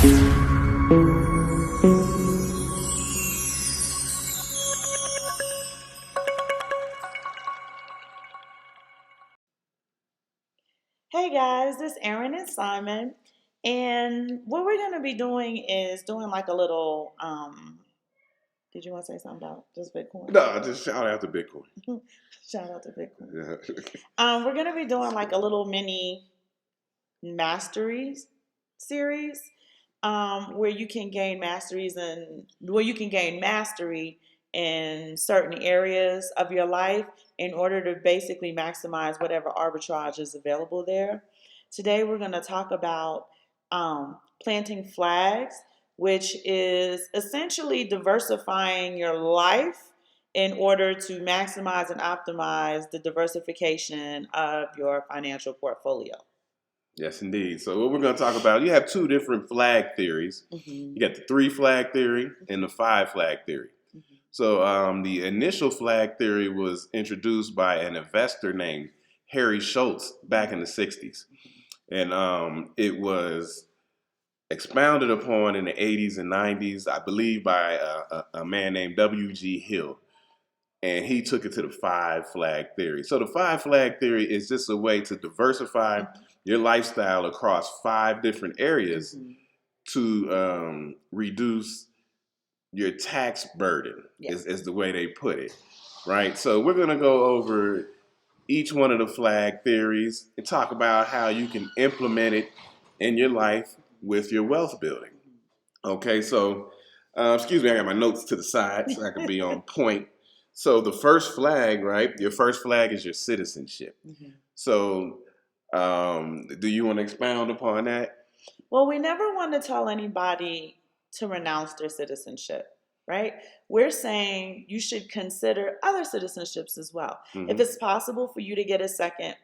Hey guys, this is Aaron and Simon, and what we're going to be doing is doing like a little. Did you want to say something about just Bitcoin? No, just shout out to Bitcoin. Shout out to Bitcoin. Yeah. We're going to be doing like a little mini masteries series, where you can gain masteries and where you can gain mastery in certain areas of your life in order to basically maximize whatever arbitrage is available there. Today we're going to talk about planting flags, which is essentially diversifying your life in order to maximize and optimize the diversification of your financial portfolio. Yes, indeed. So what we're going to talk about, you have two different flag theories. Mm-hmm. You got the 3 flag theory and the 5 flag theory. Mm-hmm. So the initial flag theory was introduced by an investor named Harry Schultz back in the 60s. And it was expounded upon in the 80s and 90s, I believe, by a man named W.G. Hill. And he took it to the 5 flag theory. So the 5 flag theory is just a way to diversify your lifestyle across 5 different areas to reduce your tax burden, is the way they put it, right? So we're going to go over each one of the flag theories and talk about how you can implement it in your life with your wealth building. Okay, so excuse me, I got my notes to the side so I can be on point. So the first flag, right? Your first flag is your citizenship. Mm-hmm. So do you want to expound upon that? Well, we never want to tell anybody to renounce their citizenship, right? We're saying you should consider other citizenships as well. Mm-hmm. If it's possible for you to get a second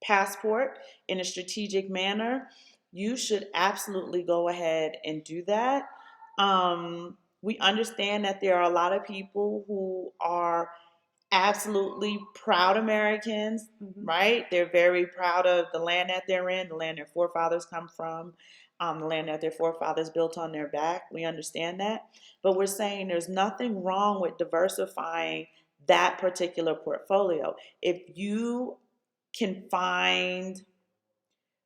passport in a strategic manner, you should absolutely go ahead and do that. We understand that there are a lot of people who are absolutely proud Americans, right? They're very proud of the land that they're in, the land their forefathers come from, the land that their forefathers built on their back. We understand that. But we're saying there's nothing wrong with diversifying that particular portfolio. If you can find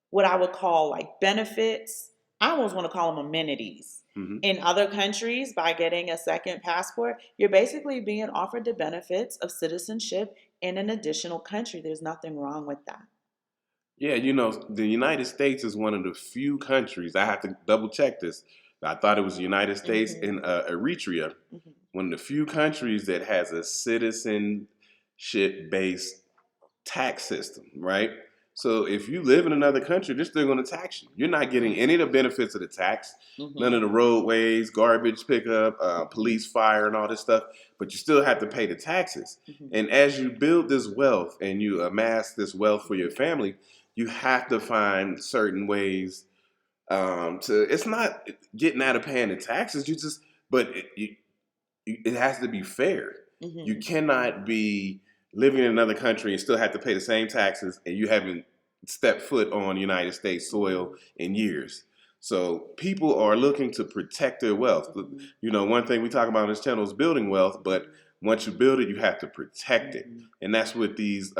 what I would call like benefits, I almost want to call them amenities. In other countries, by getting a second passport, you're basically being offered the benefits of citizenship in an additional country. There's nothing wrong with that. Yeah, the United States is one of the few countries, I have to double check this. I thought it was the United States and Eritrea, one of the few countries that has a citizenship-based tax system, right? So if you live in another country, they're still going to tax you. You're not getting any of the benefits of the tax, none of the roadways, garbage pickup, police, fire, and all this stuff, but you still have to pay the taxes. And as you build this wealth and you amass this wealth for your family, you have to find certain ways it's not getting out of paying the taxes, it has to be fair. You cannot be living in another country and still have to pay the same taxes and you haven't stepped foot on United States soil in years. So people are looking to protect their wealth. One thing we talk about on this channel is building wealth, but once you build it, you have to protect it. And that's what these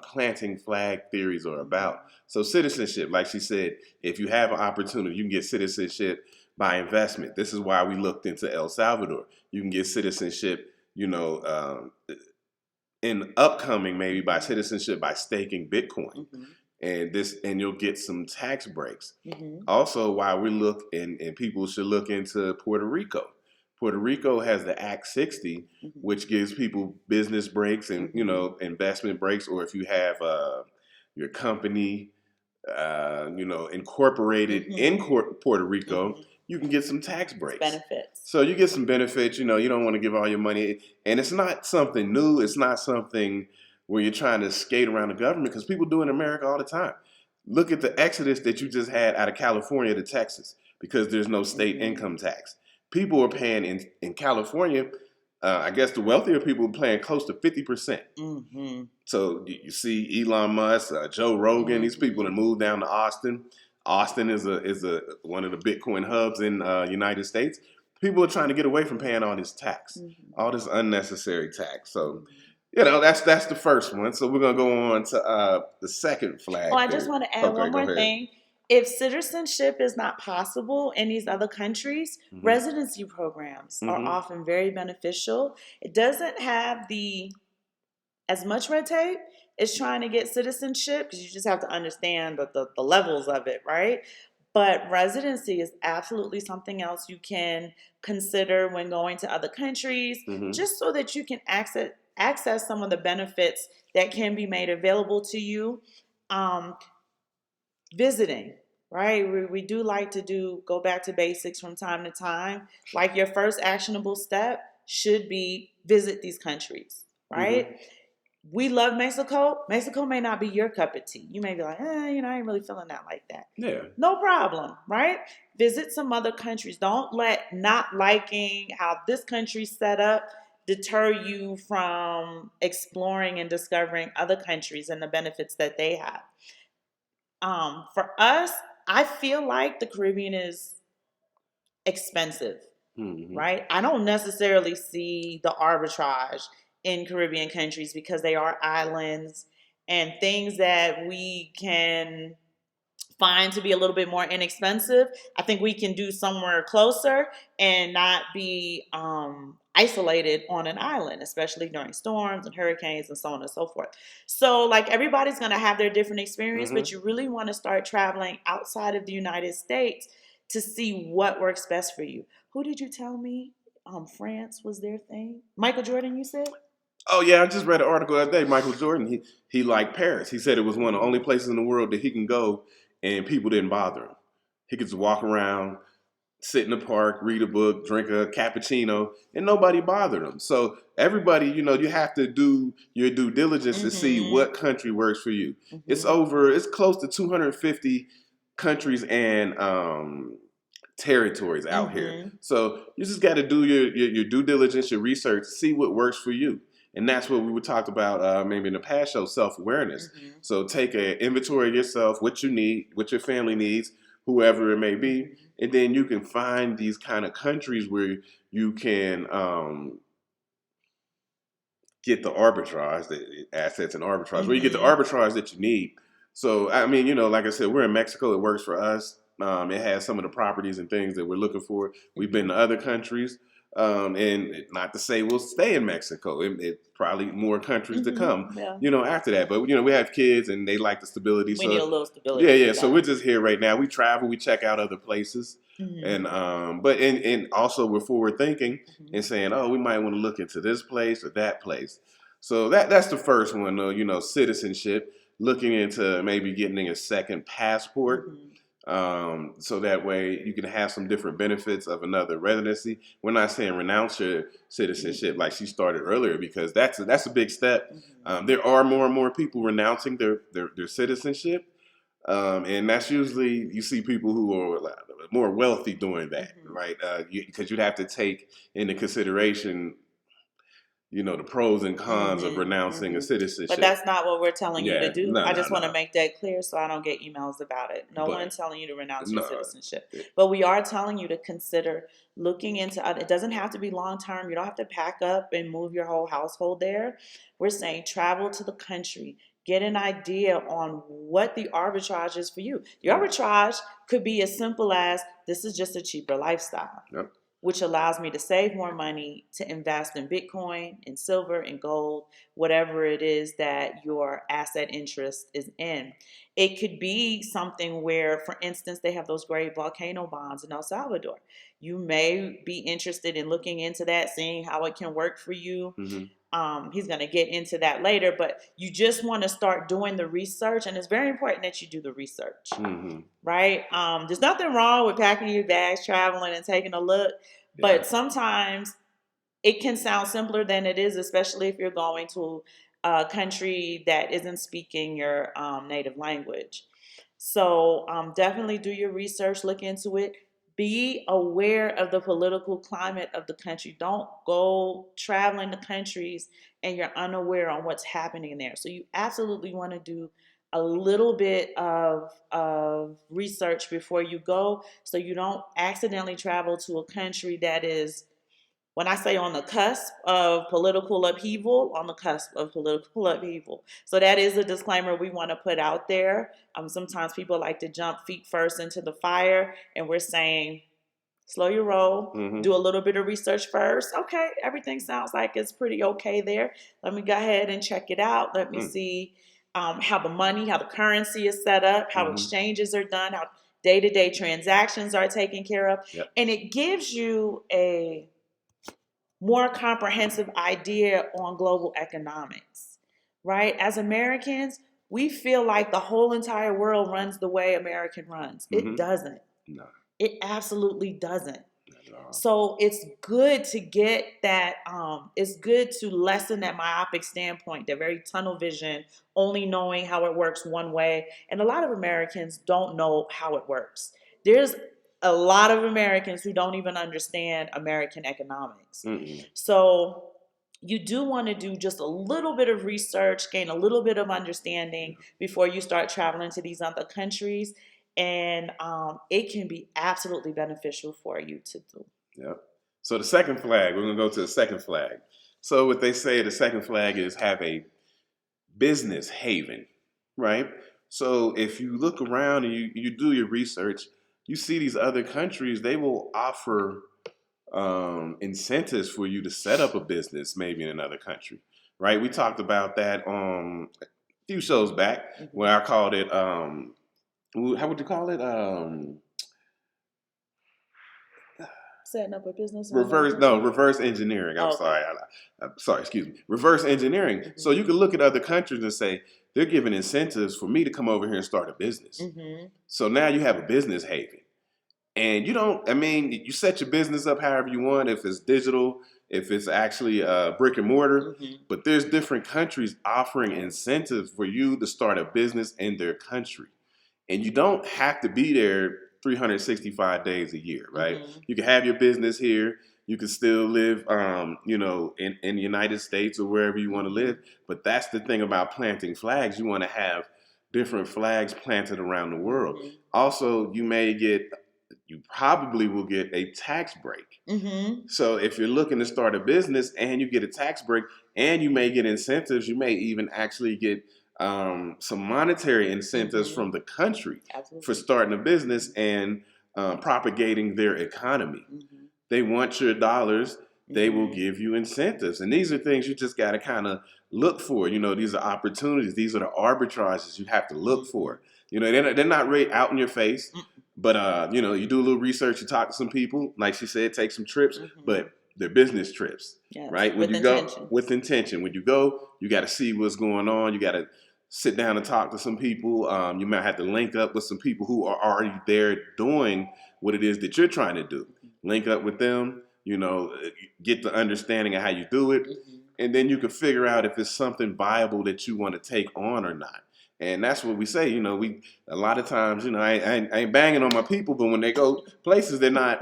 planting flag theories are about. So citizenship, like she said, if you have an opportunity, you can get citizenship by investment. This is why we looked into El Salvador. You can get citizenship, in upcoming maybe by citizenship by staking Bitcoin. And you'll get some tax breaks. Also, why we look and people should look into Puerto Rico. Puerto Rico has the Act 60, which gives people business breaks and investment breaks, or if you have your company incorporated in Puerto Rico, you can get some tax breaks. Benefits. So you get some benefits. You don't want to give all your money, and it's not something new. It's not something where you're trying to skate around the government, because people do it in America all the time. Look at the exodus that you just had out of California to Texas because there's no state income tax. People are paying in California. I guess the wealthier people are paying close to 50%. So you see Elon Musk, Joe Rogan, these people that moved down to Austin. Austin is a one of the Bitcoin hubs in United States. People are trying to get away from paying all this tax, Mm-hmm. all this unnecessary tax. So, that's the first one. So we're gonna go on to the second Oh, flag I just there. want to add Okay, one go more ahead. thing. If citizenship is not possible in these other countries, Hmm. residency programs are Hmm. often very beneficial. It doesn't have the as much red tape as trying to get citizenship because you just have to understand the levels of it, right? But residency is absolutely something else you can consider when going to other countries, Hmm. just so that you can access some of the benefits that can be made available to you. Um, Visiting, right? We do like to go back to basics from time to time. Like your first actionable step should be visit these countries, Hmm. right? We love Mexico. Mexico may not be your cup of tea. You may be like, I ain't really feeling that like that. Yeah. No problem, right? Visit some other countries. Don't let not liking how this country's set up deter you from exploring and discovering other countries and the benefits that they have. For us, I feel like the Caribbean is expensive, Hmm. right? I don't necessarily see the arbitrage in Caribbean countries because they are islands and things that we can find to be a little bit more inexpensive. I think we can do somewhere closer and not be isolated on an island, especially during storms and hurricanes and so on and so forth. So, like, everybody's going to have their different experience, Hmm. but you really want to start traveling outside of the United States to see what works best for you. Who did you tell me? France was their thing. Michael Jordan, you said? Oh yeah, I just read an article the other day. Michael Jordan, he liked Paris. He said it was one of the only Mm-hmm. places in the world that he can go and people didn't bother him. He could just walk around, sit in the park, read a book, drink a cappuccino, and nobody bothered him. So everybody, you have to do your due diligence to see Mm-hmm. what country works for you. Mm-hmm. It's close to 250 countries and territories out here. Mm-hmm. So you just got to do your due diligence, your research, see what works for you. And that's what we would talk about maybe in the past show, self-awareness. Mm-hmm. So take an inventory of yourself, what you need, what your family needs, whoever it may be, Mm-hmm. and then you can find these kind of countries where you can get the arbitrage, the assets and arbitrage, where you get the Mm-hmm. arbitrage that you need. So, I mean, like I said, we're in Mexico. It works for us. It has some of the properties and things that we're looking for. We've been Mm-hmm. to other countries, and not to say we'll stay in Mexico. It's probably more countries to come, Mm-hmm. Yeah. after that. But we have kids, and they like the stability. We need So, a little yeah, stability. yeah. We So got we're it. just here right now. We travel, we check out other places, Mm-hmm. and but and also we're forward thinking Mm-hmm. and saying, oh, we might want to look into this place or that place. So that's the first one, though. Citizenship, looking into maybe getting a second passport, Mm-hmm. so that way you can have some different benefits of another residency. We're not saying renounce your citizenship like she started earlier, because that's a big step. Mm-hmm. There are more and more people renouncing their citizenship, and that's usually you see people who are more wealthy doing that, Mm-hmm. right? Because you'd have to take into consideration the pros and cons of Mm-hmm. renouncing a Mm-hmm. But citizenship. that's not what we're telling you to Yeah, do. no, I no, just want to no. make that clear so I don't get emails about it. No But one's telling you to renounce your no, citizenship. But we are telling you to consider looking into it. Doesn't have to be long term. You don't have to pack up and move your whole household there. We're saying travel to the country. Get an idea on what the arbitrage is for you. The yeah, arbitrage could be as simple as this is just a cheaper lifestyle, yep, which allows me to save more money to invest in Bitcoin, in silver, in gold, whatever it is that your asset interest is in. It could be something where, for instance, they have those great volcano bonds in El Salvador. You may be interested in looking into that, seeing how it can work for you. mm-hmm, He's going to get into that later, but you just want to start doing the research, and it's very important that you do the research, mm-hmm, right? There's nothing wrong with packing your bags, traveling, and taking a look, yeah, but sometimes it can sound simpler than it is, especially if you're going to a country that isn't speaking your native language. So definitely do your research, look into it. Be aware of the political climate of the country. Don't go traveling to countries and you're unaware on what's happening there. So you absolutely want to do a little bit of research before you go, so you don't accidentally travel to a country that is, when I say on the cusp of political upheaval, on the cusp of political upheaval. So that is a disclaimer we want to put out there. Sometimes people like to jump feet first into the fire, and we're saying, slow your roll, do a little bit of research first. Okay, everything sounds like it's pretty okay there. Let me go ahead and check it out. Let me see how the money, how the currency is set up, how exchanges are done, how day-to-day transactions are taken care of. Yep. And it gives you a more comprehensive idea on global economics, right? As Americans, we feel like the whole entire world runs the way American runs. It doesn't. No. It absolutely doesn't. Not at all. So it's good to get that, it's good to lessen that myopic standpoint, that very tunnel vision, only knowing how it works one way. And a lot of Americans don't know how it works. There's a lot of Americans who don't even understand American economics. So you do want to do just a little bit of research, gain a little bit of understanding before you start traveling to these other countries. And it can be absolutely beneficial for you to do. Yep. So the second flag, we're going to go to the second flag. So what they say, the second flag is have a business haven, right? So if you look around and you do your research, you see these other countries, they will offer incentives for you to set up a business maybe in another country, right? We talked about that a few shows back where I called it, how would you call it? Setting up a business. Reverse engineering. I'm sorry, excuse me. Reverse engineering. So you can look at other countries and say, they're giving incentives for me to come over here and start a business. So now you have a business haven. And you set your business up however you want, if it's digital, if it's actually brick and mortar, but there's different countries offering incentives for you to start a business in their country. And you don't have to be there 365 days a year, right? You can have your business here. You can still live, in the United States or wherever you want to live. But that's the thing about planting flags. You want to have different flags planted around the world. Also, you probably will get a tax break. So if you're looking to start a business and you get a tax break and you may get incentives, you may even actually get some monetary incentives from the country for starting a business and propagating their economy. They want your dollars. They will give you incentives. And these are things you just got to kind of look for. These are opportunities. These are the arbitrages you have to look for. They're not really out in your face. But, you do a little research, you talk to some people, like she said, take some trips, but they're business trips, right? When you go with intention, when you go, you got to see what's going on. You got to sit down and talk to some people. You might have to link up with some people who are already there doing what it is that you're trying to do. Link up with them, get the understanding of how you do it. And then you can figure out if it's something viable that you want to take on or not. And that's what we say, we a lot of times, I ain't banging on my people, but when they go places, they're not,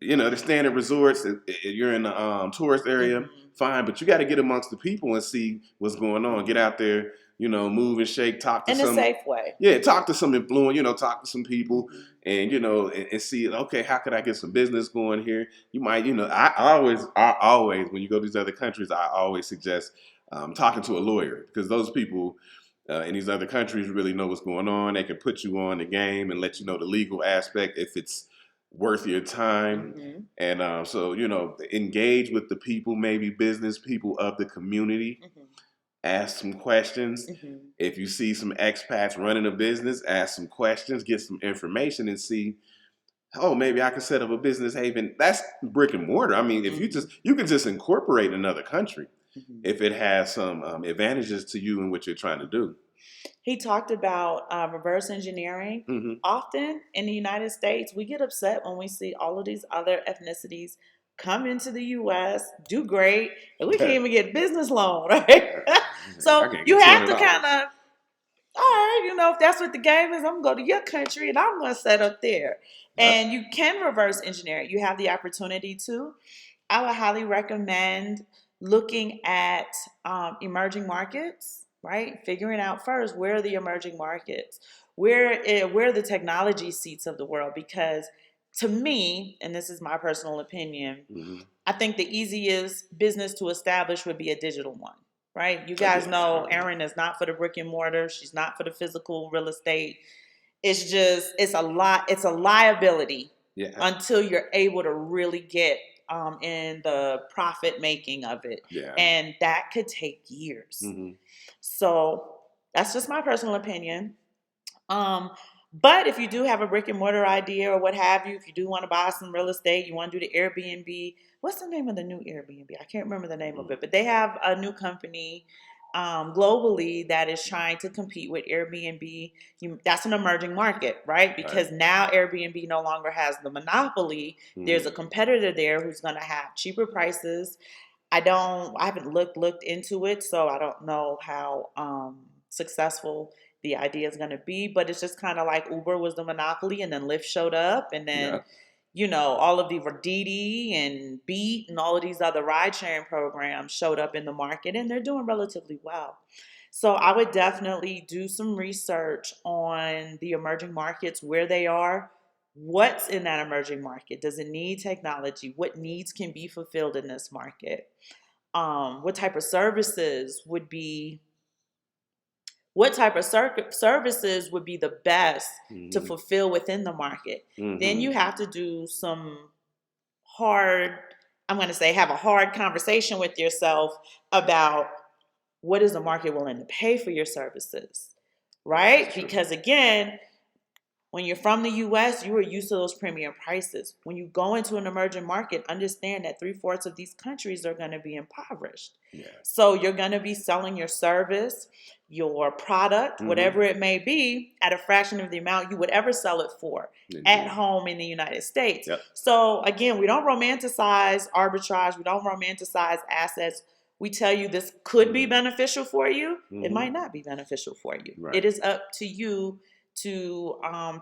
they're staying at resorts. You're in the tourist area, fine, but you got to get amongst the people and see what's going on. Get out there, move and shake, talk to some. In a safe way. Yeah, talk to some influence, talk to some people and, and see, okay, how could I get some business going here? You might, I always, when you go to these other countries, I always suggest talking to a lawyer because those people in these other countries really know what's going on. They can put you on the game and let you know the legal aspect if it's worth your time. And so, engage with the people, maybe business people of the community. Ask some questions. If you see some expats running a business, ask some questions, get some information and see, oh, maybe I can set up a business haven. That's brick and mortar. I mean, if you can just incorporate another country if it has some advantages to you in what you're trying to do. He talked about reverse engineering. Often in the United States, we get upset when we see all of these other ethnicities come into the U.S., do great, and we can't even get a business loan, right? So you have to kind of, all right, if that's what the game is, I'm going to go to your country and I'm going to set up there. And you can reverse engineer it. You have the opportunity to. I would highly recommend looking at emerging markets, right? Figuring out first, where are the emerging markets? Where are the technology seats of the world? Because to me, and this is my personal opinion, Mm-hmm. I think the easiest business to establish would be a digital one, right? You guys know Erin is not for the brick and mortar. She's not for the physical real estate. It's a lot. It's a liability until you're able to really get in the profit making of it. Yeah. And that could take years. Mm-hmm. So that's just my personal opinion. But if you do have a brick and mortar idea or what have you, if you do want to buy some real estate, you want to do the Airbnb. What's the name of the new Airbnb? I can't remember the name of it, but they have a new company globally that is trying to compete with Airbnb. That's an emerging market, right? Because now Airbnb no longer has the monopoly. There's a competitor there who's going to have cheaper prices. I haven't looked into it, so I don't know how successful the idea is going to be, but it's just kind of like Uber was the monopoly and then Lyft showed up and then, all of the Didi and Beat and all of these other ride sharing programs showed up in the market and they're doing relatively well. So I would definitely do some research on the emerging markets, where they are, what's in that emerging market. Does it need technology? What needs can be fulfilled in this market? What type of services would be the best to fulfill within the market? Then you have to do some have a hard conversation with yourself about what is the market willing to pay for your services, right? Because again, when you're from the U.S., you are used to those premium prices. When you go into an emerging market, understand that 3/4 of these countries are going to be impoverished. So you're going to be selling your service, your product, whatever it may be, at a fraction of the amount you would ever sell it for at home in the United States. So again, we don't romanticize arbitrage. We don't romanticize assets. We tell you this could be beneficial for you. It might not be beneficial for you. It is up to you to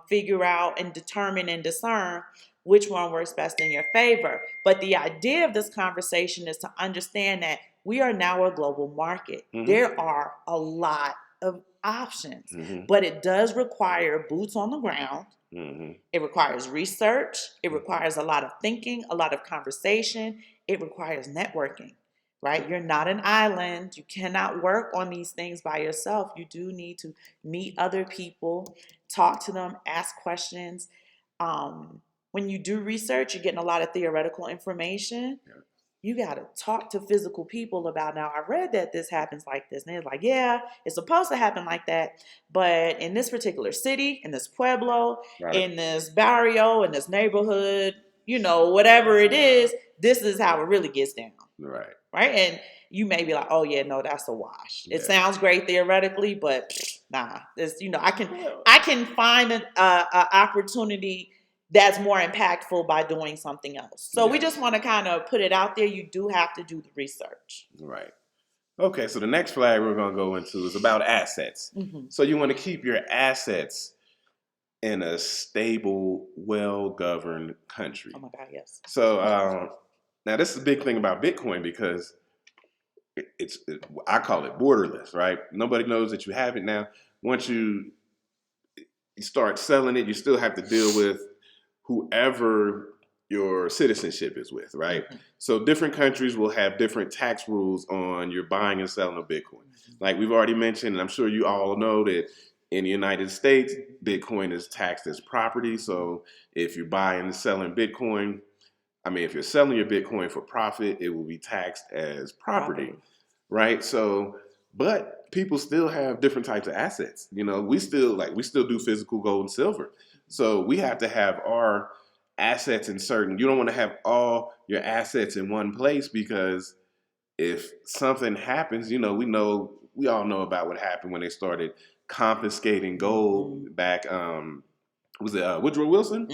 figure out and determine and discern which one works best in your favor. But the idea of this conversation is to understand that we are now a global market. There are a lot of options, but it does require boots on the ground. It requires research. It requires a lot of thinking, a lot of conversation. It requires networking. Right? You're not an island. You cannot work on these things by yourself. You do need to meet other people, talk to them, ask questions. When you do research, you're getting a lot of theoretical information. You got to talk to physical people about, now, I read that this happens like this. And they're like, yeah, it's supposed to happen like that. But in this particular city, in this pueblo, in this barrio, in this neighborhood, whatever it is, this is how it really gets down. Right? And you may be like, oh yeah, no, that's a wash. It sounds great theoretically, but nah. It's, I can find an opportunity that's more impactful by doing something else. So we just want to kind of put it out there. You do have to do the research. Right. Okay, so the next flag we're going to go into is about assets. So you want to keep your assets in a stable, well-governed country. Oh my God, yes. So now this is a big thing about Bitcoin because I call it borderless, right? Nobody knows that you have it now. Once you start selling it, you still have to deal with whoever your citizenship is with, right? So different countries will have different tax rules on your buying and selling of Bitcoin. Like we've already mentioned, and I'm sure you all know that in the United States, Bitcoin is taxed as property. So if you're buying and selling Bitcoin, if you're selling your Bitcoin for profit, it will be taxed as property, right? So, but people still have different types of assets. We still do physical gold and silver. So we have to have our assets in certain, you don't want to have all your assets in one place because if something happens, we all know about what happened when they started confiscating gold back, was it Woodrow Wilson?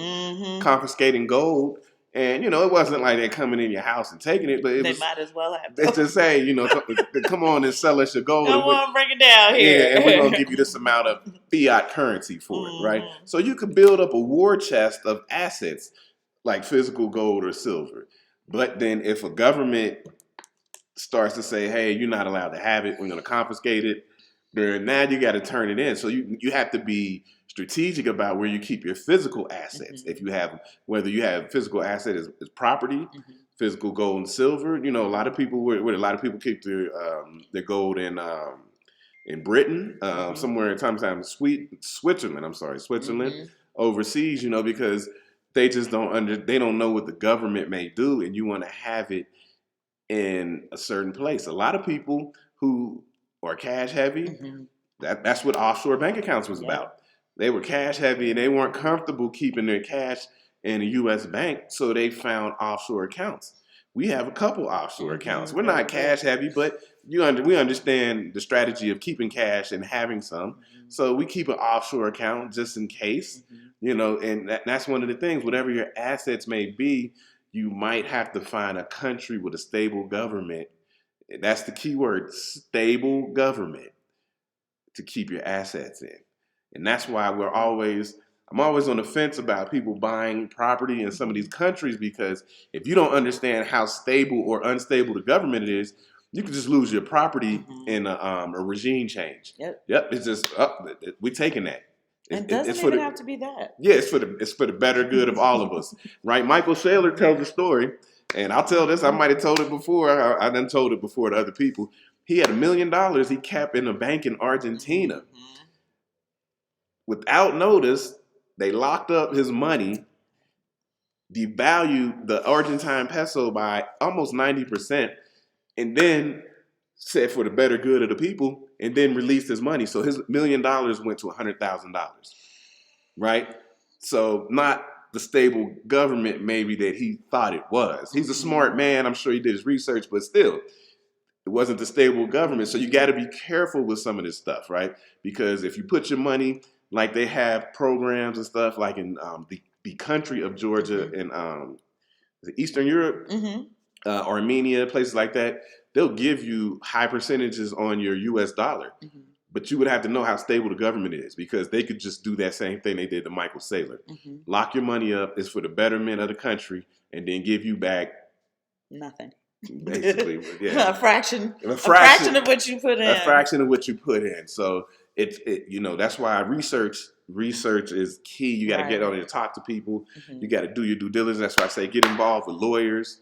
Confiscating gold. And, it wasn't like they're coming in your house and taking it, but they might as well have. It's to say, come on and sell us your gold. Come on, bring it down here. Yeah, and we're going to give you this amount of fiat currency for it, right? So you could build up a war chest of assets like physical gold or silver. But then if a government starts to say, hey, you're not allowed to have it, we're going to confiscate it, Now you got to turn it in. So you have to be strategic about where you keep your physical assets. If you have, whether you have physical asset as property, physical gold and silver. You know, a lot of people where a lot of people keep their gold in Britain, somewhere sometimes Switzerland. I'm sorry, Switzerland, overseas. You know, because they just they don't know what the government may do, and you want to have it in a certain place. A lot of people who are cash heavy, that's what offshore bank accounts was about. They were cash heavy and they weren't comfortable keeping their cash in a U.S. bank, so they found offshore accounts. We have a couple offshore accounts. We're not cash heavy, but we understand the strategy of keeping cash and having some. So we keep an offshore account just in case, you know, and that's one of the things. Whatever your assets may be, you might have to find a country with a stable government. That's the key word, stable government, to keep your assets in. And that's why I'm always on the fence about people buying property in some of these countries, because if you don't understand how stable or unstable the government is, you can just lose your property in a regime change. Yep. It's just we're taking that. It doesn't even have to be that. Yeah, it's for the better good of all of us, right? Michael Saylor tells a story, and I'll tell this. I might have told it before. I done told it before to other people. He had $1 million he kept in a bank in Argentina. Without notice, they locked up his money, devalued the Argentine peso by almost 90%, and then said for the better good of the people, and then released his money. So his $1 million went to $100,000, right? So not the stable government maybe that he thought it was. He's a smart man. I'm sure he did his research, but still, it wasn't the stable government. So you got to be careful with some of this stuff, right? Because if you put your money, like they have programs and stuff, like in the country of Georgia and Eastern Europe, Armenia, places like that, they'll give you high percentages on your U.S. dollar. But you would have to know how stable the government is, because they could just do that same thing they did to Michael Saylor. Lock your money up. It's for the betterment of the country, and then give you back nothing. Basically, yeah. a fraction of what you put in. A fraction of what you put in. So that's why research is key. You got to get on there and talk to people. You got to do your due diligence. That's why I say get involved with lawyers.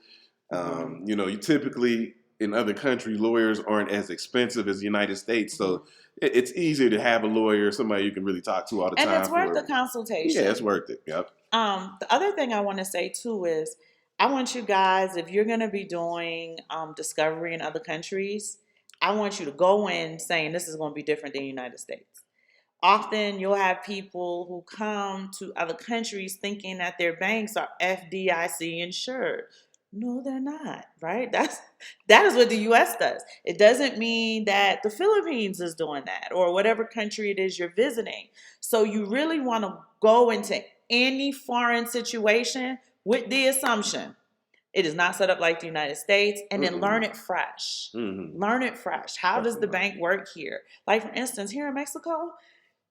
You typically in other countries, lawyers aren't as expensive as the United States, so it's easier to have a lawyer, somebody you can really talk to all the time. And it's worth the consultation. Yeah, it's worth it. Yep. The other thing I want to say too is, I want you guys, if you're going to be doing discovery in other countries, I want you to go in saying this is going to be different than the United States. Often you'll have people who come to other countries thinking that their banks are FDIC insured. No, they're not, right? That is what the U.S. does. It doesn't mean that the Philippines is doing that, or whatever country it is you're visiting. So you really want to go into any foreign situation with the assumption it is not set up like the United States, and then learn it fresh. Learn it fresh. How does the bank work here? Like, for instance, here in Mexico,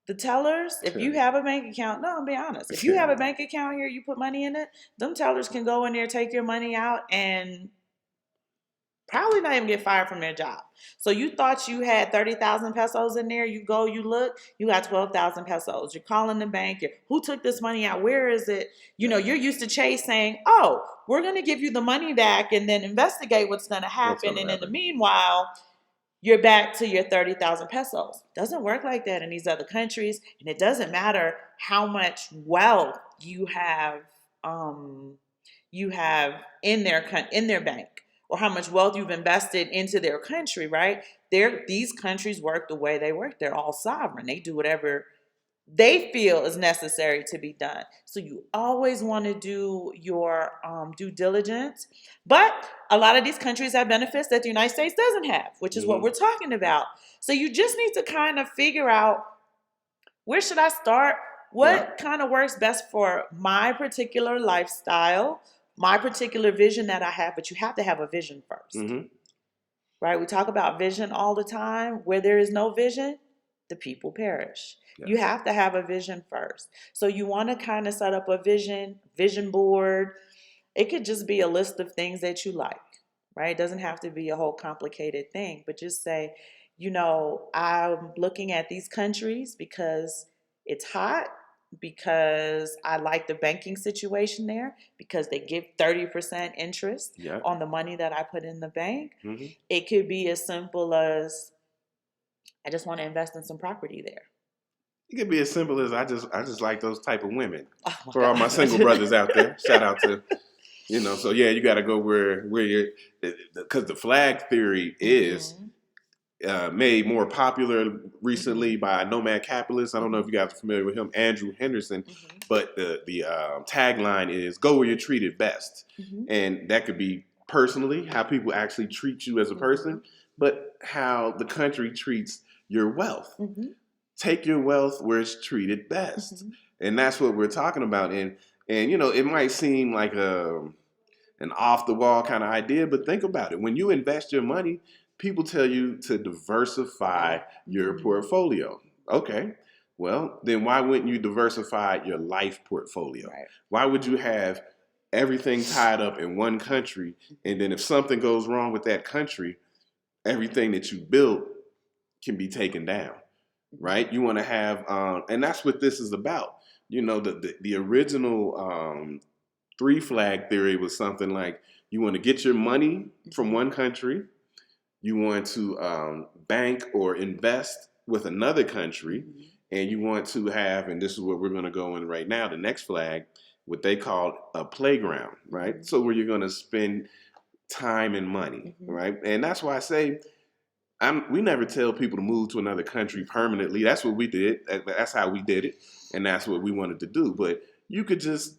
the tellers, if you have a bank account, no, I'll be honest. If you have a bank account here, you put money in it, them tellers can go in there, take your money out, and probably not even get fired from their job. So you thought you had 30,000 pesos in there. You go, you look, you got 12,000 pesos. You're calling the bank. Who took this money out? Where is it? You're used to Chase saying, oh, we're going to give you the money back and then investigate what's going to happen. And in the meanwhile, you're back to your 30,000 pesos. Doesn't work like that in these other countries. And it doesn't matter how much wealth you have in their bank, or how much wealth you've invested into their country, right? These countries work the way they work. They're all sovereign. They do whatever they feel is necessary to be done. So you always want to do your due diligence. But a lot of these countries have benefits that the United States doesn't have, which is what we're talking about. So you just need to kind of figure out, where should I start? What kind of works best for my particular lifestyle, my particular vision that I have? But you have to have a vision first, right? We talk about vision all the time. Where there is no vision, the people perish. Yes. You have to have a vision first. So you want to kind of set up a vision board. It could just be a list of things that you like, right? It doesn't have to be a whole complicated thing, but just say, I'm looking at these countries because it's hot, because I like the banking situation there, because they give 30% interest Yeah. on the money that I put in the bank. Hmm. It could be as simple as I just want to invest in some property there. It could be as simple as I just like those type of women. Oh my For all my single God. brothers out there, shout out to So yeah, you got to go where you're, because the flag theory is Hmm. made more popular recently Hmm. by Nomad Capitalist. I don't know if Hmm. you guys are familiar with him, Andrew Henderson, Hmm. but the tagline is "Go where you're treated best," Hmm. and that could be personally how people actually treat you as a Hmm. person, but how the country treats your wealth. Hmm. Take your wealth where it's treated best, Hmm. and that's what we're talking about. And it might seem like an off the wall kind of idea, but think about it. When you invest your money, people tell you to diversify your Hmm. portfolio. Okay. Well, then why wouldn't you diversify your life portfolio? Right. Why would you have everything tied up in one country, and then if something goes wrong with that country, everything that you built can be taken down, Hmm. right? You want to have, and that's what this is about. The original three flag theory was something like you want to get your money from Hmm. one country, you want to bank or invest with another country, Hmm. and you want to have, and this is what we're going to go in right now, the next flag, what they call a playground, right? Hmm. So where you're going to spend time and money, Hmm. right? And that's why I say we never tell people to move to another country permanently. That's what we did. That's how we did it, and that's what we wanted to do. But you could just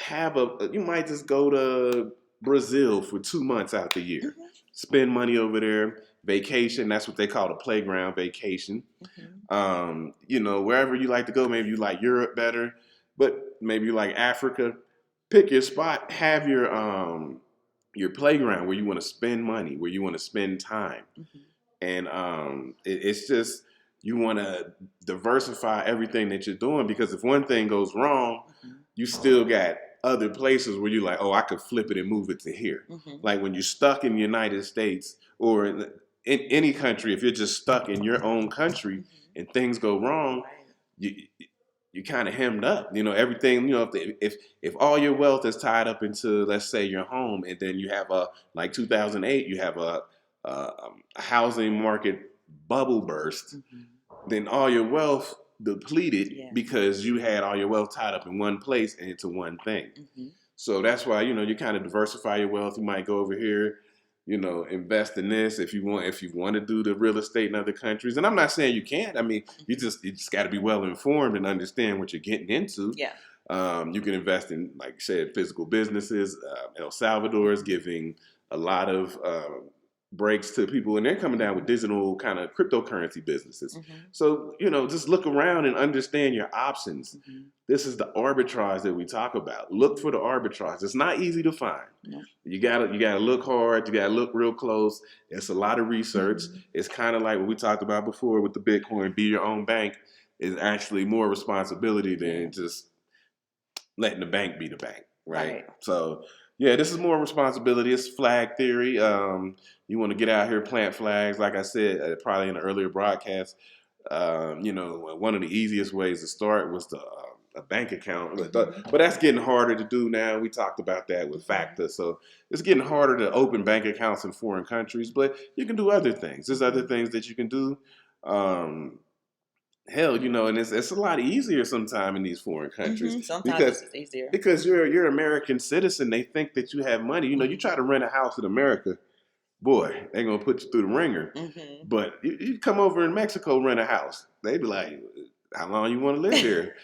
you might just go to Brazil for 2 months out the year, Hmm. spend money over there, vacation. That's what they call a playground vacation. Hmm. Wherever you like to go. Maybe you like Europe better, but maybe you like Africa. Pick your spot. Have your playground where you want to spend money, where you want to spend time, Hmm. and it's just you want to diversify everything that you're doing, because if one thing goes wrong, Hmm. you still got other places where you're like, oh, I could flip it and move it to here. Hmm. Like when you're stuck in the United States or in any country, if you're just stuck in your own country Hmm. and things go wrong, Right. you you kind of hemmed up. Everything. If all your wealth is tied up into, let's say, your home, and then you have like 2008, you have a housing market bubble burst, Hmm. then all your wealth depleted Yeah. because you had all your wealth tied up in one place and into one thing. Hmm. So that's why you kind of diversify your wealth. You might go over here, invest in this if you want to do the real estate in other countries. And I'm not saying you can't. I mean, you Hmm. just got to be well informed and understand what you're getting into. Yeah. You can invest in, like I said, physical businesses. El Salvador is Hmm. giving a lot of breaks to people, and they're coming down with Hmm. digital kind of cryptocurrency businesses. Hmm. So, just look around and understand your options. Hmm. This is the arbitrage that we talk about. Look for the arbitrage. It's not easy to find. No. You gotta look hard. You gotta look real close. It's a lot of research. Hmm. It's kind of like what we talked about before with the Bitcoin. Be your own bank is actually more responsibility Yeah. than just letting the bank be the bank, right? Right. So yeah, this is more responsibility. It's flag theory. You want to get out here, plant flags. Like I said, probably in an earlier broadcast, one of the easiest ways to start was a bank account, Hmm. but that's getting harder to do now. We talked about that with Hmm. FACTA, so it's getting harder to open bank accounts in foreign countries. But you can do other things. There's other Hmm. things that you can do. Um, Hell, and it's a lot easier sometimes in these foreign countries Hmm. Sometimes it's because just easier. you're an American citizen. They think that you have money. You try Hmm. to rent a house in America, boy, they're gonna put you through the ringer. Hmm. But you come over in Mexico, rent a house. They be like, "How long you want to live here?"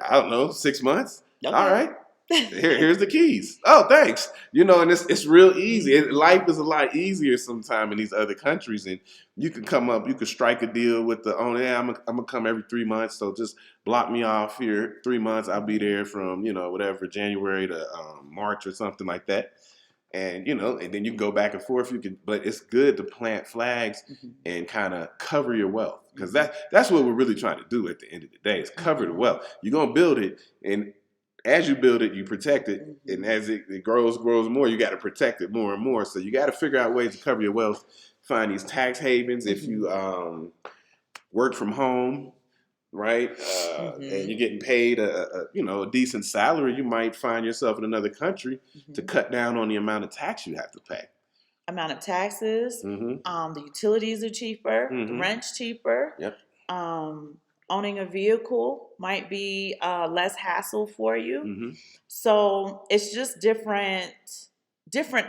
I don't know, 6 months. All Okay. right, here's the keys. Oh, thanks. And it's real easy. Hmm. Life is a lot easier sometimes in these other countries, and you can come up, you can strike a deal with the owner. Yeah, I'm gonna come every 3 months, so just block me off here 3 months. I'll be Hmm. there from whatever January to March or something like that. And then you can go back and forth. But it's good to plant flags Hmm. and kind of cover your wealth, because Hmm. that's what we're really trying to do at the end of the day is cover the Hmm. wealth. You're gonna build it, and as you build it, you protect it, and Hmm. as it grows more, you got to protect it more and more. So you got to figure out ways to cover your wealth find these tax havens. If you work from home, right, and you're getting paid a decent salary, you might find yourself in another country to cut down on the amount of tax you have to pay. Amount of taxes, the utilities are cheaper, the rent's cheaper. Yep. Owning a vehicle might be less hassle for you. So it's just different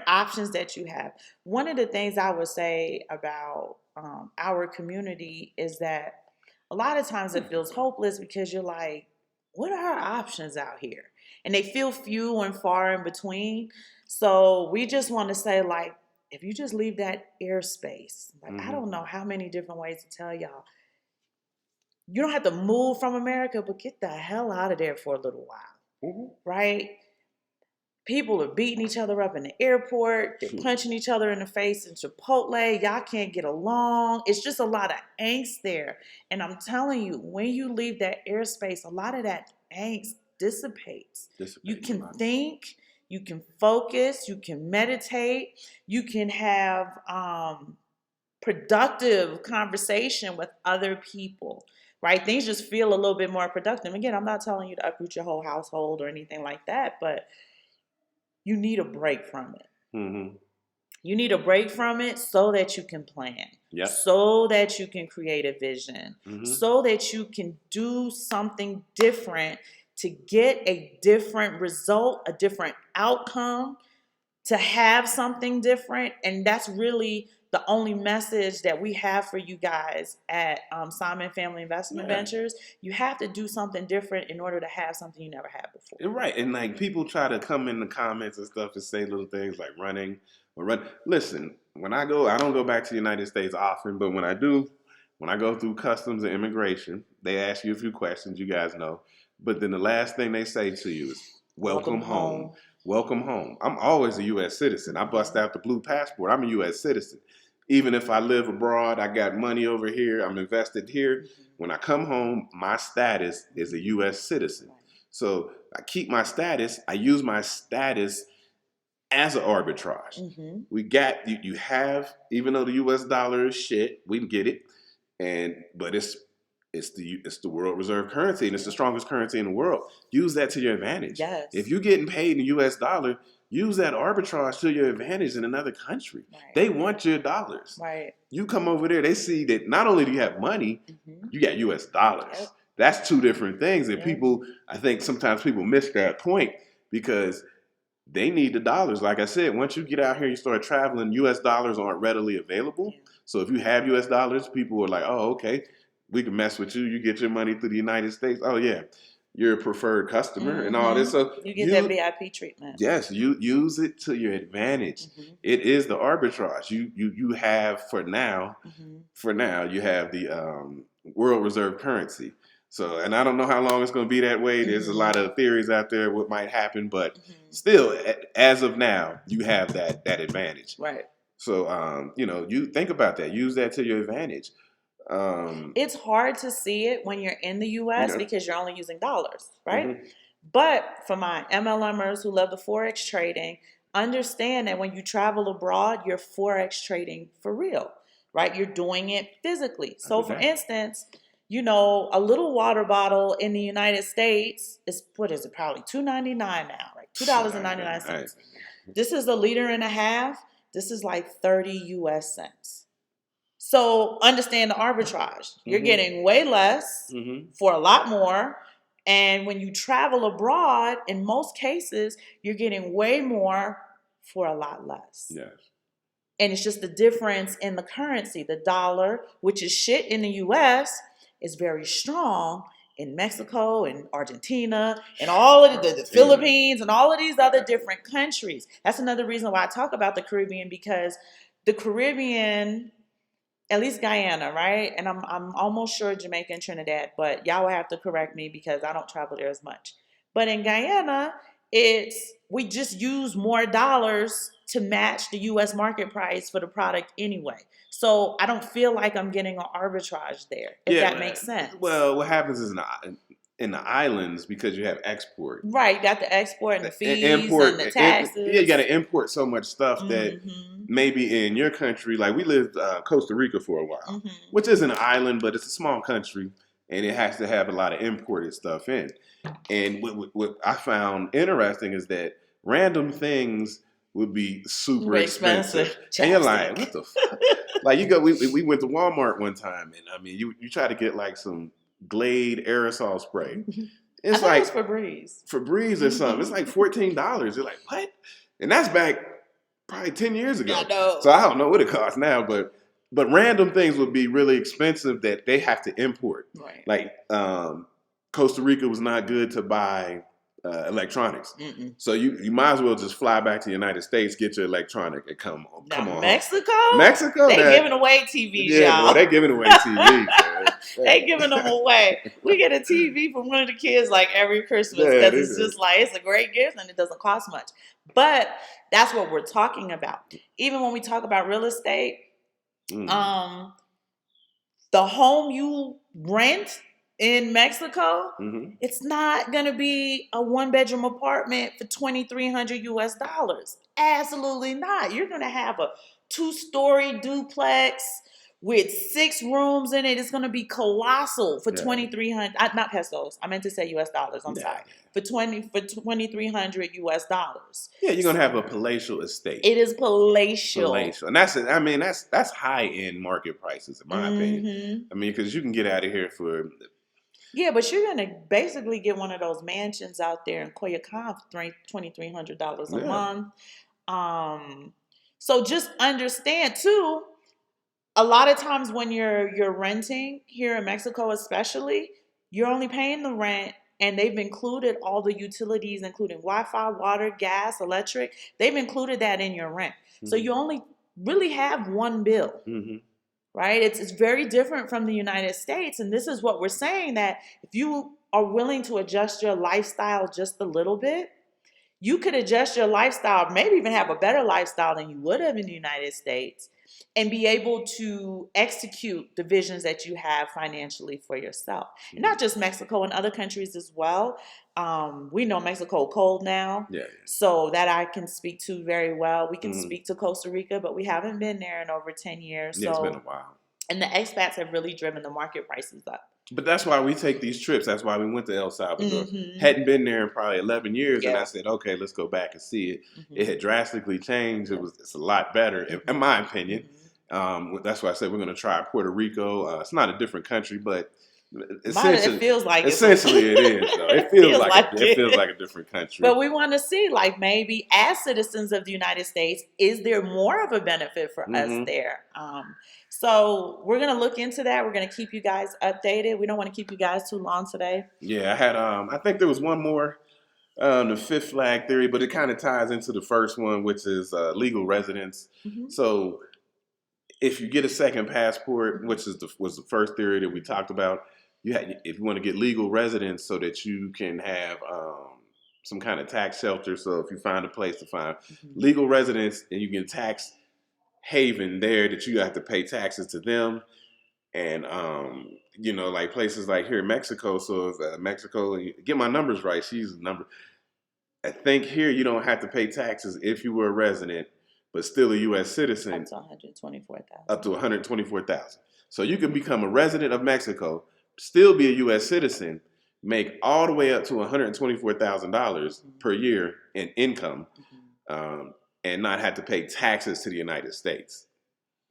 options that you have. One of the things I would say about our community is that a lot of times it feels hopeless because you're like, what are our options out here? And they feel few and far in between. So we just want to say, like, if you just leave that airspace, like, I don't know how many different ways to tell y'all, you don't have to move from America, but get the hell out of there for a little while, right? People are beating each other up in the airport. They're punching each other in the face in Chipotle. Y'all can't get along. It's just a lot of angst there. And I'm telling you, when you leave that airspace, a lot of that angst dissipates. You can think, you can focus, you can meditate, you can have productive conversation with other people, right? Things just feel a little bit more productive. Again, I'm not telling you to uproot your whole household or anything like that, but you need a break from it. You need a break from it so that you can plan, so that you can create a vision, so that you can do something different to get a different result, a different outcome, to have something different. And that's really the only message that we have for you guys at Simon Family Investment Ventures. You have to do something different in order to have something you never had before. Right. And like people try to come in the comments and stuff and say little things like running or run. Listen, when I don't go back to the United States often, but when I do, when I go through customs and immigration, they ask you a few questions, you guys know. But then the last thing they say to you is, welcome home. Welcome home. I'm always a U.S. citizen. I bust out the blue passport. I'm a U.S. citizen. Even if I live abroad, I got money over here, I'm invested here. When I come home, my status is a U.S. citizen. So I keep my status. I use my status as an arbitrage. We got, you have, even though the U.S. dollar is shit, we can get it. But it's the world reserve currency, and it's the strongest currency in the world. Use that to your advantage. Yes. If you're getting paid in the U.S. dollar, use that arbitrage to your advantage in another country. Right. They want your dollars. Right. You come over there, they see that not only do you have money, you got U.S. dollars. That's two different things. And people, I think sometimes people miss that point because they need the dollars. Like I said, once you get out here, you start traveling, U.S. dollars aren't readily available. So if you have U.S. dollars, people are like, oh, okay, we can mess with you. You get your money through the United States. Oh, yeah, you're a preferred customer and all this. So you get that VIP treatment. Yes, you use it to your advantage. It is the arbitrage. You have for now. For now, you have the world reserve currency. So, and I don't know how long it's going to be that way. There's a lot of theories out there what might happen, but still, as of now, you have that advantage. Right. So, you think about that. Use that to your advantage. It's hard to see it when you're in the U.S. because you're only using dollars, right? But for my MLMers who love the Forex trading, understand that when you travel abroad, you're Forex trading for real, right? You're doing it physically. So for instance, a little water bottle in the United States is, what is it, probably $2.99 now, right? $2.99. This is 1.5 liters. This is like 30 US cents. So understand the arbitrage. You're getting way less for a lot more. And when you travel abroad, in most cases, you're getting way more for a lot less. Yes. And it's just the difference in the currency. The dollar, which is shit in the U.S., is very strong in Mexico and Argentina and all of the Philippines and all of these other different countries. That's another reason why I talk about the Caribbean, because the Caribbean, at least Guyana, right? And I'm almost sure Jamaica and Trinidad, but y'all will have to correct me because I don't travel there as much. But in Guyana, we just use more dollars to match the U.S. market price for the product anyway. So I don't feel like I'm getting an arbitrage there, if that makes sense. Well, what happens is in the islands because you have export. Right, you got the export and the fees Import, and the taxes. yeah, you got to import so much stuff that Mm-hmm. maybe in your country, like we lived Costa Rica for a while, Mm-hmm. which is an island, but it's a small country, and it has to have a lot of imported stuff in. And what I found interesting is that random things would be super Very expensive, expensive. and you're Chapstick. like, what the fuck? Like you go, we went to Walmart one time, and I mean, you try to get like some Glade aerosol spray. I It's thought it like was Febreze. Febreze or something. It's like $14. You're like, what? And that's back probably 10 years ago. I know. So I don't know what it costs now, but random things would be really expensive that they have to import. Right. Like Costa Rica was not good to buy electronics. Mm-mm. So you might as well just fly back to the United States, get your electronic, and come on. Mexico? Mexico? They giving away TVs, yeah, y'all. Boy, they giving away TVs, man. They giving them away. We get a TV from one of the kids like every Christmas Yeah, because it's just like, it's a great gift and it doesn't cost much. But that's what we're talking about. Even when we talk about real estate, the home you rent in Mexico, it's not going to be a 1-bedroom apartment for $2,300 US. Absolutely not. You're going to have a 2-story duplex with 6 rooms in it. It's going to be colossal for 2,300. Not pesos. I meant to say US dollars. I'm sorry. For $2,300 US. Yeah, you're gonna have a palatial estate. It is palatial. And that's high end market prices in my opinion. I mean, because you can get out of here for. Yeah, but you're gonna basically get one of those mansions out there in Coyoacán for $2,300 a month. So just understand too. A lot of times when you're renting here in Mexico, especially, you're only paying the rent, and they've included all the utilities, including Wi-Fi, water, gas, electric. They've included that in your rent, so you only really have one bill. Right? It's very different from the United States. And this is what we're saying, that if you are willing to adjust your lifestyle just a little bit, you could adjust your lifestyle, maybe even have a better lifestyle than you would have in the United States, and be able to execute the visions that you have financially for yourself. And not just Mexico, and other countries as well. We know Mexico cold now, so that I can speak to very well. We can speak to Costa Rica, but we haven't been there in over 10 years. Yeah, it's been a while. And the expats have really driven the market prices up. But that's why we take these trips. That's why we went to El Salvador. Hadn't been there in probably 11 years, and I said, okay, let's go back and see it. It had drastically changed. It's a lot better, in my opinion. That's why I said we're going to try Puerto Rico. It's not a different country, but essentially, it feels like it is. Though. It feels like a different country. But we want to see, like, maybe as citizens of the United States, is there more of a benefit for us there? So we're going to look into that. We're going to keep you guys updated. We don't want to keep you guys too long today. Yeah, I had. I think there was one more, the fifth flag theory, but it kind of ties into the first one, which is legal residence. So if you get a second passport, which was the first theory that we talked about, if you want to get legal residence so that you can have some kind of tax shelter. So if you find a place to find legal residence and you get tax haven there, that you have to pay taxes to them. And like places like here in Mexico. So if Mexico, get my numbers right, she's a number. I think here you don't have to pay taxes if you were a resident, but still a U.S. citizen. Up to 124,000. So you can become a resident of Mexico, still be a U.S. citizen, make all the way up to $124,000 per year in income, and not have to pay taxes to the United States.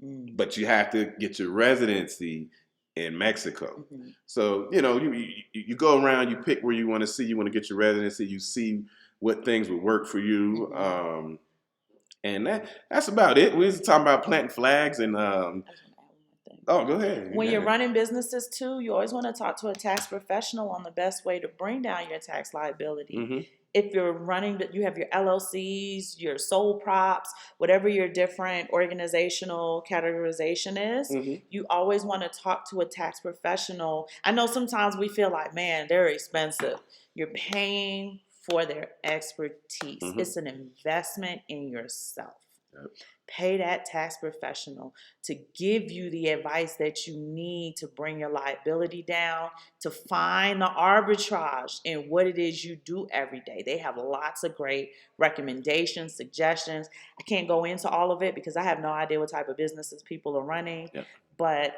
But you have to get your residency in Mexico. So, you go around, you pick where you want to see, you want to get your residency, you see what things would work for you. And that's about it. We was talking about planting flags and oh, go ahead. When you're running businesses too, you always want to talk to a tax professional on the best way to bring down your tax liability. If you're running, you have your LLCs, your sole props, whatever your different organizational categorization is, you always want to talk to a tax professional. I know sometimes we feel like, man, they're expensive. You're paying for their expertise. It's an investment in yourself. Yep. Pay that tax professional to give you the advice that you need to bring your liability down, to find the arbitrage in what it is you do every day. They have lots of great recommendations, suggestions. I can't go into all of it because I have no idea what type of businesses people are running. Yep. But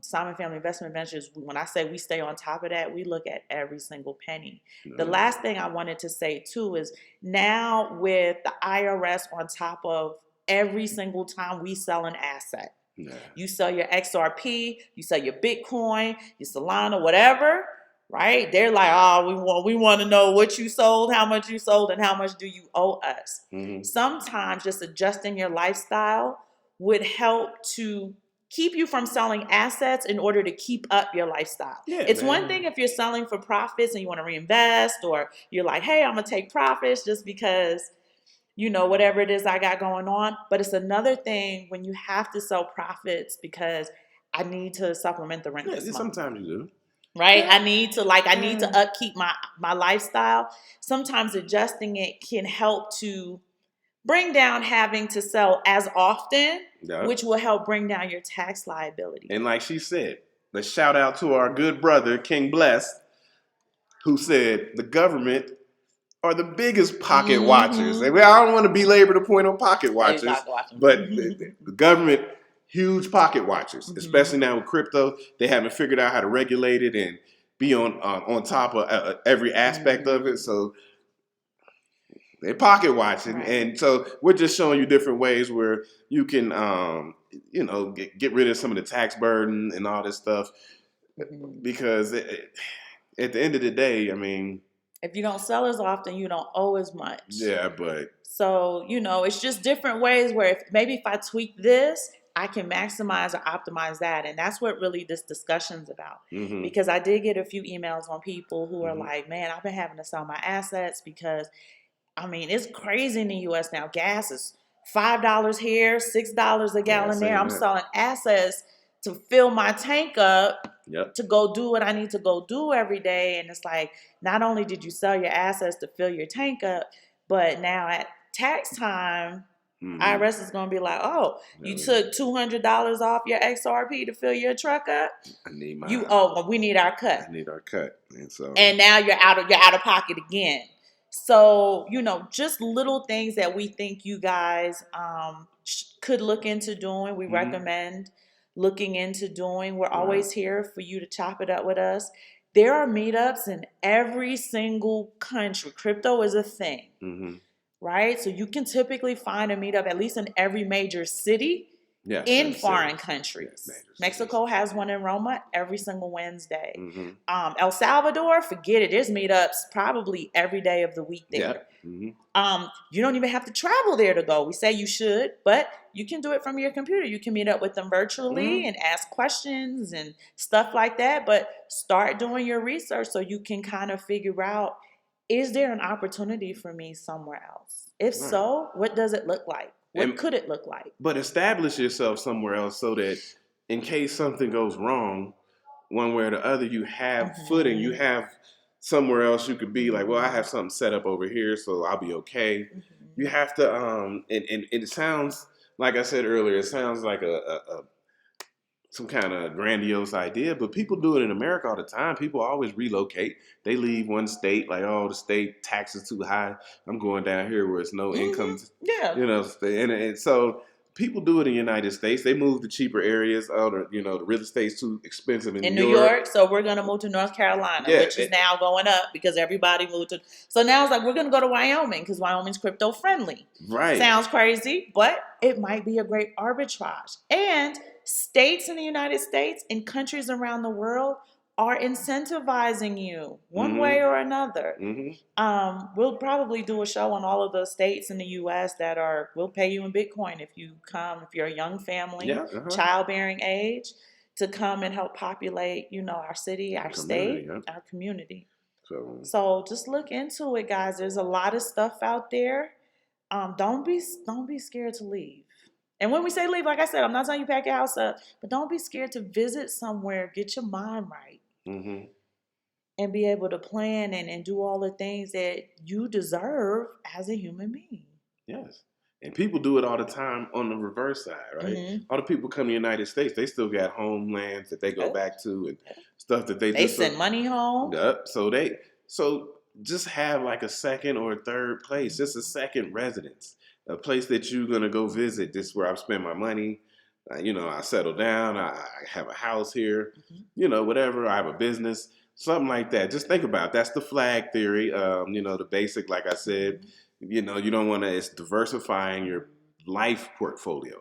Simon Family Investment Ventures, when I say we stay on top of that, we look at every single penny. The last thing I wanted to say too is now with the IRS on top of every single time we sell an asset. Yeah. You sell your XRP, you sell your Bitcoin, your Solana, whatever, right? They're like, oh, we want to know what you sold, how much you sold, and how much do you owe us. Mm-hmm. Sometimes just adjusting your lifestyle would help to keep you from selling assets in order to keep up your lifestyle. Yeah, it's man. one thing if you're selling for profits and you want to reinvest, or you're like, hey, I'm going to take profits just because whatever it is I got going on. But it's another thing when you have to sell profits because I need to supplement the rent this month. Sometimes you do. Right? Yeah. I need to upkeep my lifestyle. Sometimes adjusting it can help to bring down having to sell as often, which will help bring down your tax liability. And like she said, let's shout out to our good brother, King Bless, who said the government are the biggest pocket watchers. I don't want to belabor the point on pocket watchers, but the government, huge pocket watchers, especially now with crypto. They haven't figured out how to regulate it and be on top of every aspect of it. So they're pocket watching. Right. And so we're just showing you different ways where you can, get rid of some of the tax burden and all this stuff. Because at the end of the day, I mean, if you don't sell as often, you don't owe as much. Yeah, but so it's just different ways where if I tweak this, I can maximize or optimize that, and that's what really this discussion's about. Because I did get a few emails on people who are like, "Man, I've been having to sell my assets because, I mean, it's crazy in the U.S. now. Gas is $5 here, $6 a gallon there. I'm selling assets to fill my tank up." Yep. To go do what I need to go do every day. And it's like, not only did you sell your assets to fill your tank up, but now at tax time, IRS is going to be like, oh, you took $200 off your XRP to fill your truck up. I need my. We need our cut. I need our cut. And now you're out of pocket again. So, just little things that we think you guys could look into doing. We recommend looking into doing. We're always here for you to chop it up with us. There are meetups in every single country. Crypto is a thing, right? So you can typically find a meetup at least in every major city in foreign countries. Mexico has one in Roma every single Wednesday. El Salvador, forget it. There's meetups probably every day of the week there. You don't even have to travel there to go. We say you should, but you can do it from your computer. You can meet up with them virtually and ask questions and stuff like that. But start doing your research so you can kind of figure out, is there an opportunity for me somewhere else? If so, what does it look like? What could it look like? But establish yourself somewhere else so that in case something goes wrong, one way or the other, you have footing. You have somewhere else you could be like, well, I have something set up over here, so I'll be okay. You have to, and it sounds, like I said earlier, it sounds like some kind of grandiose idea, but people do it in America all the time. People always relocate. They leave one state, like, oh, the state tax is too high. I'm going down here where it's no income. Yeah. And so people do it in the United States. They move to cheaper areas. The real estate's too expensive in New York. So we're going to move to North Carolina, which is now going up because everybody moved to. So now it's like, we're going to go to Wyoming because Wyoming's crypto friendly. Right. Sounds crazy, but it might be a great arbitrage. And states in the United States and countries around the world are incentivizing you one way or another. We'll probably do a show on all of the states in the U.S. we'll pay you in Bitcoin if you come, if you're a young family, childbearing age, to come and help populate, our city, our state, our community. So just look into it, guys. There's a lot of stuff out there. Don't be scared to leave. And when we say leave, like I said, I'm not telling you pack your house up, but don't be scared to visit somewhere, get your mind right, and be able to plan and do all the things that you deserve as a human being. Yes. And people do it all the time on the reverse side, right? Mm-hmm. All the people come to the United States, they still got homelands that they go back to and stuff that they They do. send money home. Yep. So just have like a second or a third place, just a second residence, a place that you're gonna go visit. This is where I've spent my money. I settle down. I have a house here. Whatever. I have a business, something like that. Just think about it. That's the flag theory. The basic, like I said. You don't want to. It's diversifying your life portfolio,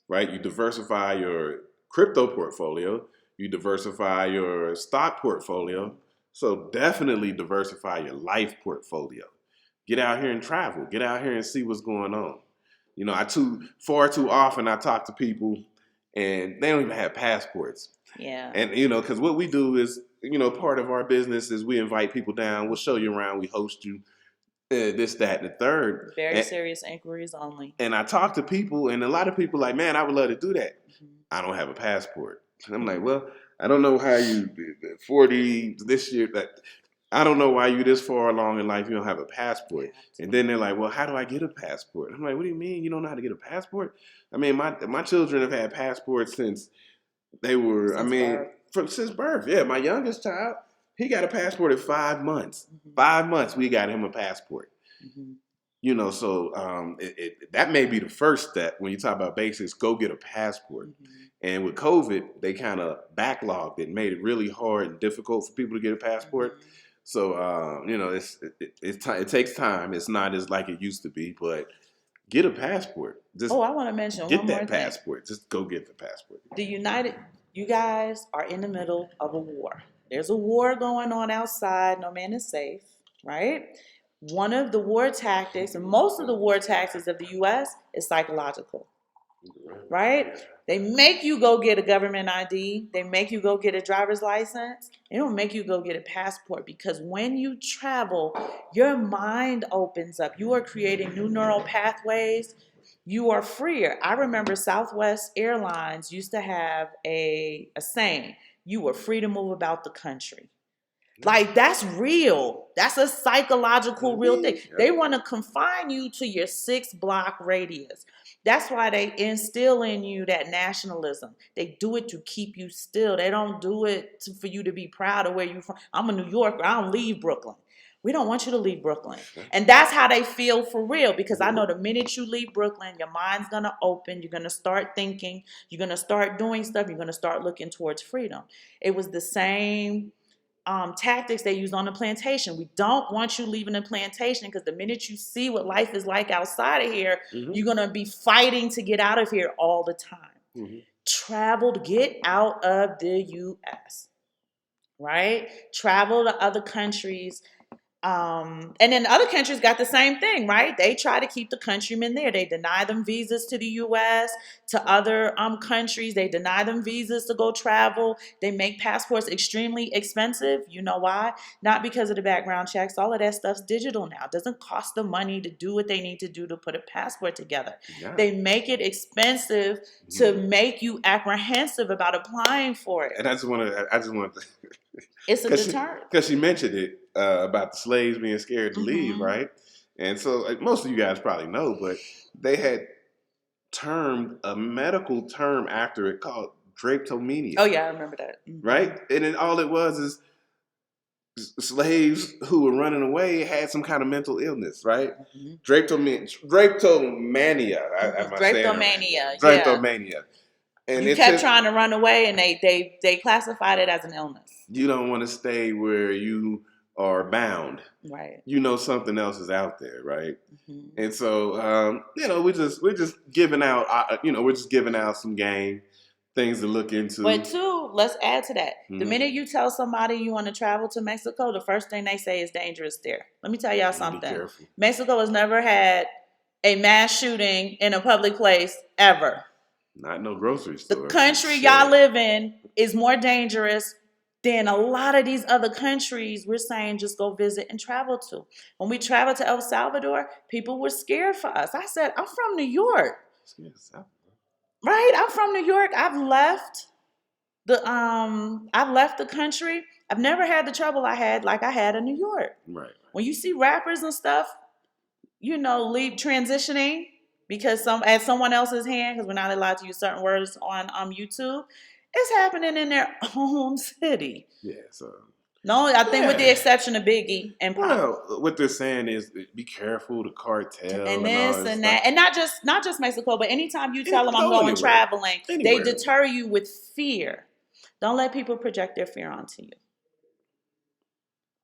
right? You diversify your crypto portfolio. You diversify your stock portfolio. So definitely diversify your life portfolio. Get out here and travel. Get out here and see what's going on. Far too often I talk to people and they don't even have passports. Yeah. And because what we do is, part of our business is we invite people down. We'll show you around. We host you. This, that, and the third. Very serious inquiries only. And I talk to people, and a lot of people like, man, I would love to do that. I don't have a passport. And I'm like, well, I don't know how you 40 this year. I don't know why you this far along in life you don't have a passport. And then they're like, well, how do I get a passport? I'm like, what do you mean you don't know how to get a passport? I mean, my children have had passports since they were. Since birth. Yeah, my youngest child. He got a passport at 5 months. 5 months, we got him a passport. So that may be the first step when you talk about basics. Go get a passport. And with COVID, they kind of backlogged it, made it really hard and difficult for people to get a passport. So it takes time. It's not as like it used to be, but get a passport. I want to mention get one that more passport. thing. Just go get the passport. You guys are in the middle of a war. There's a war going on outside. No man is safe, right? One of the war tactics, and most of the war tactics of the U.S. is psychological, right? They make you go get a government ID. They make you go get a driver's license. They don't make you go get a passport, because when you travel, your mind opens up. You are creating new neural pathways. You are freer. I remember Southwest Airlines used to have a saying, you were free to move about the country. Like, that's real. That's a psychological real thing. They want to confine you to your 6-block radius. That's why they instill in you that nationalism. They do it to keep you still. They don't do it for you to be proud of where you're from. I'm a New Yorker. I don't leave Brooklyn. We don't want you to leave Brooklyn. And that's how they feel for real, because I know the minute you leave Brooklyn, your mind's going to open. You're going to start thinking. You're going to start doing stuff. You're going to start looking towards freedom. It was the same tactics they used on the plantation. We don't want you leaving the plantation, because the minute you see what life is like outside of here, you're going to be fighting to get out of here all the time. Travel to get out of the U.S., right? Travel to other countries. And then other countries got the same thing, right? They try to keep the countrymen there. They deny them visas to the U.S., to other countries. They deny them visas to go travel. They make passports extremely expensive. You know why? Not because of the background checks. All of that stuff's digital now. It doesn't cost them money to do what they need to do to put a passport together. They make it expensive to make you apprehensive about applying for it. And I just want to. It's a deterrent. Because she mentioned it about the slaves being scared to leave, right? And so most of you guys probably know, but they had termed a medical term after it called drapetomania. Oh, yeah, I remember that. Right? And then all it was is slaves who were running away had some kind of mental illness, right? Drapetomania. Drapetomania. Drapetomania. And you kept trying to run away, and they classified it as an illness. You don't want to stay where you are bound. Right. Something else is out there, right? And so, we're just giving out, we're just giving out some game, things to look into. But two, let's add to that. The minute you tell somebody you want to travel to Mexico, the first thing they say is dangerous there. Let me tell y'all something. Mexico has never had a mass shooting in a public place ever. Not no grocery store. The country y'all live in is more dangerous than a lot of these other countries we're saying just go visit and travel to. When we traveled to El Salvador, people were scared for us. I said, I'm from New York. Right? I'm from New York. I've left the country. I've never had the trouble I had like I had in New York. Right. When you see rappers and stuff, leave transitioning, because at someone else's hand, because we're not allowed to use certain words on YouTube, it's happening in their own city. Yeah, so no, I think with the exception of Biggie and Pop. Well, what they're saying is be careful, the cartel and and all this this and stuff. that, and not just Mexico, but anytime you tell them I'm Go going anywhere. traveling, Anywhere. they deter you with fear. Don't let people project their fear onto you.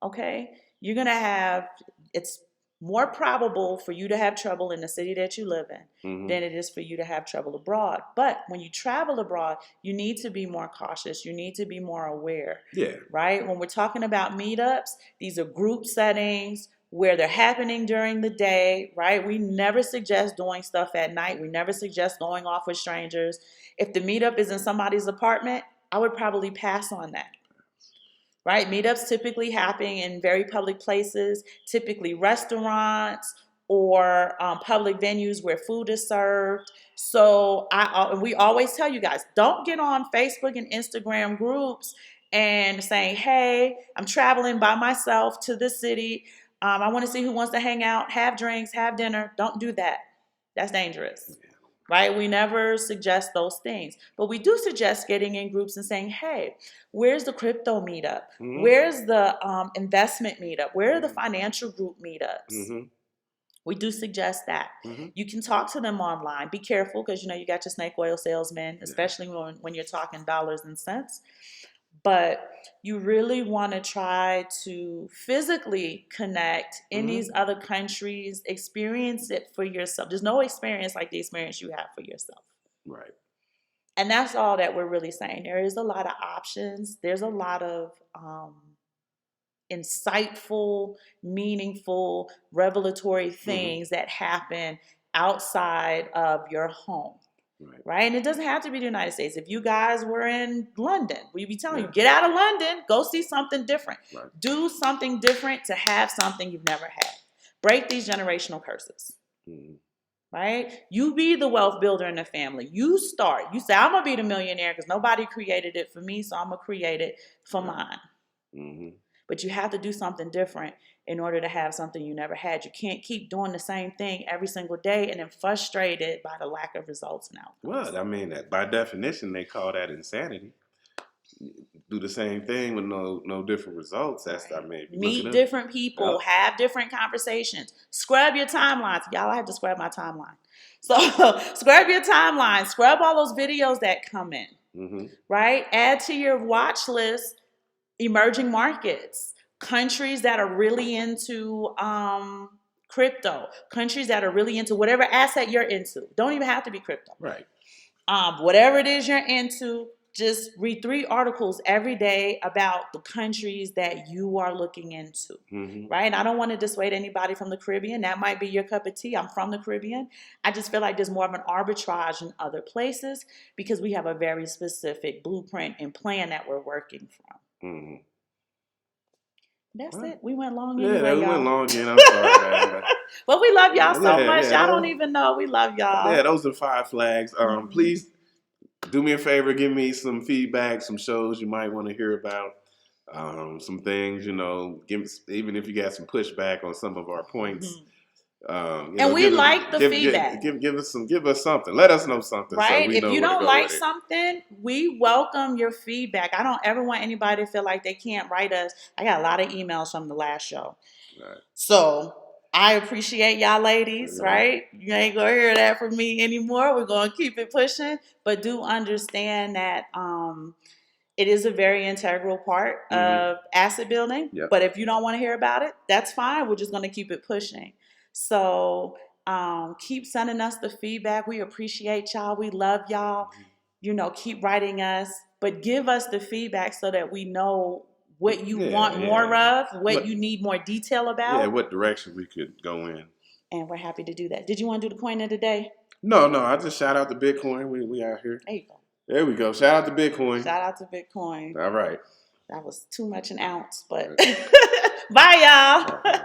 Okay? You're going to have, it's more probable for you to have trouble in the city that you live in than it is for you to have trouble abroad. But when you travel abroad, you need to be more cautious. You need to be more aware. Yeah. Right? When we're talking about meetups, these are group settings where they're happening during the day, right? We never suggest doing stuff at night. We never suggest going off with strangers. If the meetup is in somebody's apartment, I would probably pass on that. Right? Meetups typically happen in very public places, typically restaurants or public venues where food is served. So we always tell you guys, don't get on Facebook and Instagram groups and saying, hey, I'm traveling by myself to the city. I want to see who wants to hang out, have drinks, have dinner. Don't do that. That's dangerous. Right? We never suggest those things. But we do suggest getting in groups and saying, hey, where's the crypto meetup? Where's the investment meetup? Where are the financial group meetups? We do suggest that. You can talk to them online. Be careful because, you got your snake oil salesmen, especially when you're talking dollars and cents. But you really want to try to physically connect in these other countries, experience it for yourself. There's no experience like the experience you have for yourself. Right. And that's all that we're really saying. There is a lot of options. There's a lot of insightful, meaningful, revelatory things that happen outside of your home. Right? And it doesn't have to be the United States. If you guys were in London, we'd be telling you, get out of London, go see something different. Right. Do something different to have something you've never had. Break these generational curses. Right? You be the wealth builder in the family. You start. You say, I'm going to be the millionaire because nobody created it for me, so I'm going to create it for mine. But you have to do something different in order to have something you never had. You can't keep doing the same thing every single day and then frustrated by the lack of results and outcomes. Well, I mean, by definition, they call that insanity. Do the same thing with no different results. That's right. I mean, meet different people, have different conversations. Scrub your timelines. Y'all, I have to scrub my timeline. So scrub your timeline. Scrub all those videos that come in. Right? Add to your watch list emerging markets, countries that are really into crypto, countries that are really into whatever asset you're into. Don't even have to be crypto. Right. Whatever it is you're into, just read 3 articles every day about the countries that you are looking into. Right? And I don't want to dissuade anybody from the Caribbean. That might be your cup of tea. I'm from the Caribbean. I just feel like there's more of an arbitrage in other places because we have a very specific blueprint and plan that we're working from. That's it. We went long anyway, we y'all. went long again. I'm sorry. But we love y'all so much. Y'all don't even know we love y'all. Yeah, those are 5 flags. Please do me a favor. Give me some feedback, some shows you might want to hear about, some things, even if you got some pushback on some of our points. And we like the feedback. Give us something. Let us know something. Right? So we if know you where to don't go like with it. something, we welcome your feedback. I don't ever want anybody to feel like they can't write us. I got a lot of emails from the last show. Right. So I appreciate y'all ladies, right? You ain't going to hear that from me anymore. We're going to keep it pushing. But do understand that it is a very integral part of asset building. Yep. But if you don't want to hear about it, that's fine. We're just going to keep it pushing. So keep sending us the feedback. We appreciate y'all. We love y'all. Keep writing us. But give us the feedback so that we know what you want more of, what you need more detail about. Yeah, what direction we could go in. And we're happy to do that. Did you want to do the coin of the day? No. I just shout out to Bitcoin. We out here. There you go. There we go. Shout out to Bitcoin. Shout out to Bitcoin. All right. That was too much an ounce, but bye, y'all.